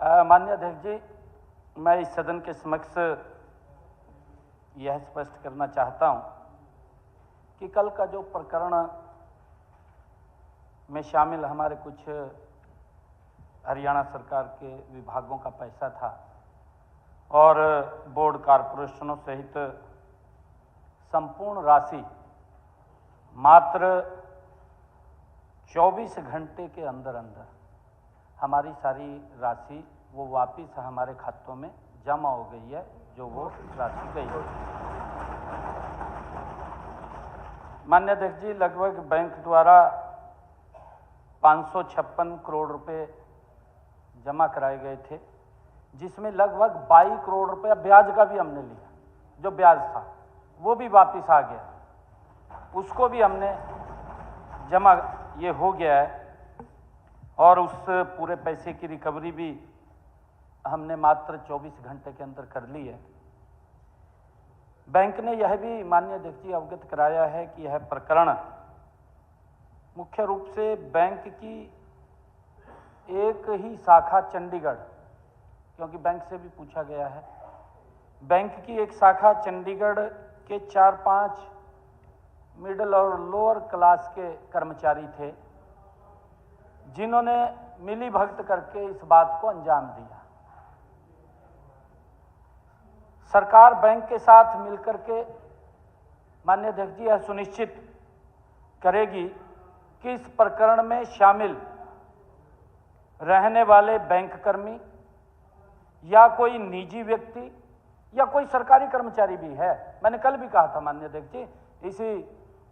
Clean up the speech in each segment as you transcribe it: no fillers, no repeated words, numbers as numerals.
माननीय अध्यक्ष जी, मैं इस सदन के समक्ष यह स्पष्ट करना चाहता हूं कि कल का जो प्रकरण में शामिल हमारे कुछ हरियाणा सरकार के विभागों का पैसा था और बोर्ड कॉरपोरेशनों सहित संपूर्ण राशि मात्र 24 घंटे के अंदर अंदर हमारी सारी राशि वो वापस हमारे खातों में जमा हो गई है, जो वो राशि गई है। माननीय अध्यक्ष जी, लगभग बैंक द्वारा 556 करोड़ रुपए जमा कराए गए थे, जिसमें लगभग 22 करोड़ रुपया ब्याज का भी हमने लिया। जो ब्याज था वो भी वापस आ गया, उसको भी हमने जमा, ये हो गया है। और उस पूरे पैसे की रिकवरी भी हमने मात्र 24 घंटे के अंदर कर ली है। बैंक ने यह भी माननीय अध्यक्ष जी अवगत कराया है कि यह प्रकरण मुख्य रूप से बैंक की एक ही शाखा चंडीगढ़, क्योंकि बैंक से भी पूछा गया है, बैंक की एक शाखा चंडीगढ़ के 4-5 मिडिल और लोअर क्लास के कर्मचारी थे, जिन्होंने मिली भगत करके इस बात को अंजाम दिया। सरकार बैंक के साथ मिलकर के माननीय अध्यक्ष जी यह सुनिश्चित करेगी कि इस प्रकरण में शामिल रहने वाले बैंक कर्मी या कोई निजी व्यक्ति या कोई सरकारी कर्मचारी भी है। मैंने कल भी कहा था माननीय अध्यक्ष जी, इसी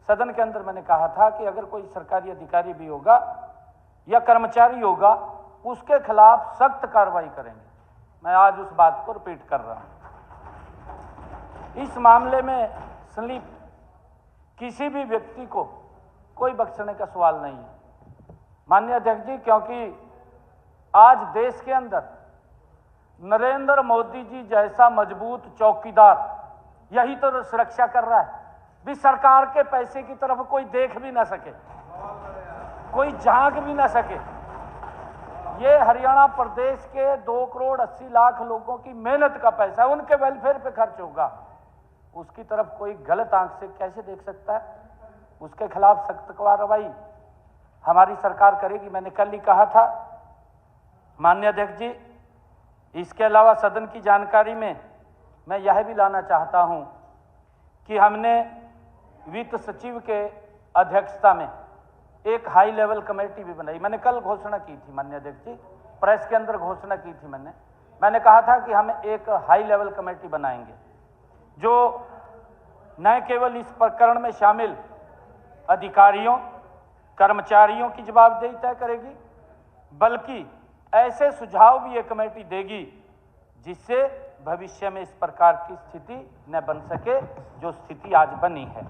सदन के अंदर मैंने कहा था कि अगर कोई सरकारी अधिकारी भी होगा या कर्मचारी होगा, उसके खिलाफ सख्त कार्रवाई करेंगे। मैं आज उस बात को रिपीट कर रहा हूं। इस मामले में संलिप्त किसी भी व्यक्ति को कोई बख्शने का सवाल नहीं है माननीय अध्यक्ष जी, क्योंकि आज देश के अंदर नरेंद्र मोदी जी जैसा मजबूत चौकीदार यही तो सुरक्षा कर रहा है। भी सरकार के पैसे की तरफ कोई देख भी ना सके, कोई झांक भी ना सके। ये हरियाणा प्रदेश के 2 करोड़ 80 लाख लोगों की मेहनत का पैसा है, उनके वेलफेयर पे खर्च होगा, उसकी तरफ कोई गलत आंख से कैसे देख सकता है? उसके खिलाफ सख्त कार्रवाई हमारी सरकार करेगी। मैंने कल ही कहा था माननीय अध्यक्ष जी। इसके अलावा सदन की जानकारी में मैं यह भी लाना चाहता हूं कि हमने वित्त सचिव के अध्यक्षता में एक हाई लेवल कमेटी भी बनाई। मैंने कल घोषणा की थी माननीय अध्यक्ष जी, प्रेस के अंदर घोषणा की थी मैंने कहा था कि हम एक हाई लेवल कमेटी बनाएंगे जो न केवल इस प्रकरण में शामिल अधिकारियों कर्मचारियों की जवाबदेही तय करेगी, बल्कि ऐसे सुझाव भी ये कमेटी देगी जिससे भविष्य में इस प्रकार की स्थिति न बन सके जो स्थिति आज बनी है।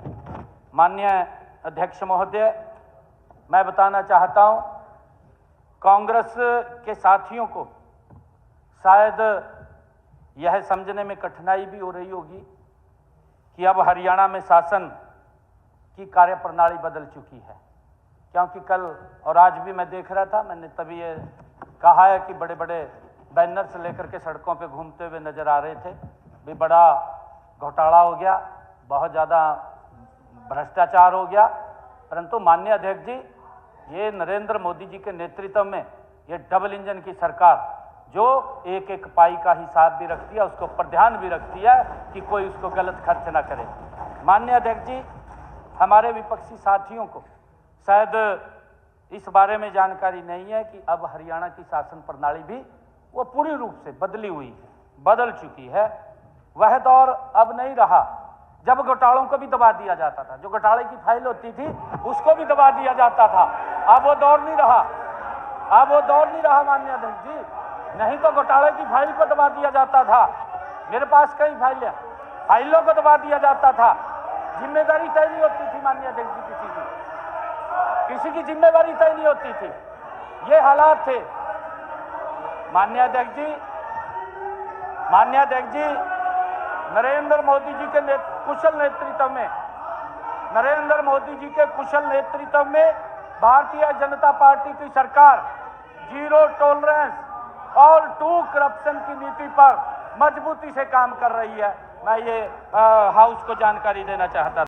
माननीय अध्यक्ष महोदय, मैं बताना चाहता हूं, कांग्रेस के साथियों को शायद यह समझने में कठिनाई भी हो रही होगी कि अब हरियाणा में शासन की कार्यप्रणाली बदल चुकी है, क्योंकि कल और आज भी मैं देख रहा था, मैंने तभी ये कहा है कि बड़े बड़े बैनर से लेकर के सड़कों पे घूमते हुए नजर आ रहे थे। भी बड़ा घोटाला हो गया, बहुत ज़्यादा भ्रष्टाचार हो गया। परंतु माननीय अध्यक्ष जी, ये नरेंद्र मोदी जी के नेतृत्व में ये डबल इंजन की सरकार जो एक एक पाई का हिसाब भी रखती है, उसके ऊपर ध्यान भी रखती है कि कोई उसको गलत खर्च ना करे। माननीय अध्यक्ष जी, हमारे विपक्षी साथियों को शायद इस बारे में जानकारी नहीं है कि अब हरियाणा की शासन प्रणाली भी वो पूरी रूप से बदली हुई है, बदल चुकी है। वह दौर अब नहीं रहा जब घोटालों को भी दबा दिया जाता था, जो घोटाले की फाइल होती थी उसको भी दबा दिया जाता था। अब वो दौर नहीं रहा, अब वो दौर नहीं रहा माननीय अध्यक्ष जी। नहीं तो घोटाले की फाइल को दबा दिया जाता था, मेरे पास कई फाइलों को दबा दिया जाता था, जिम्मेदारी तय नहीं होती थी माननीय अध्यक्ष जी, किसी की जिम्मेदारी तय नहीं होती थी। ये हालात थे माननीय अध्यक्ष जी। नरेंद्र मोदी जी के कुशल नेतृत्व में भारतीय जनता पार्टी की सरकार zero tolerance all to corruption की नीति पर मजबूती से काम कर रही है। मैं ये हाउस को जानकारी देना चाहता था।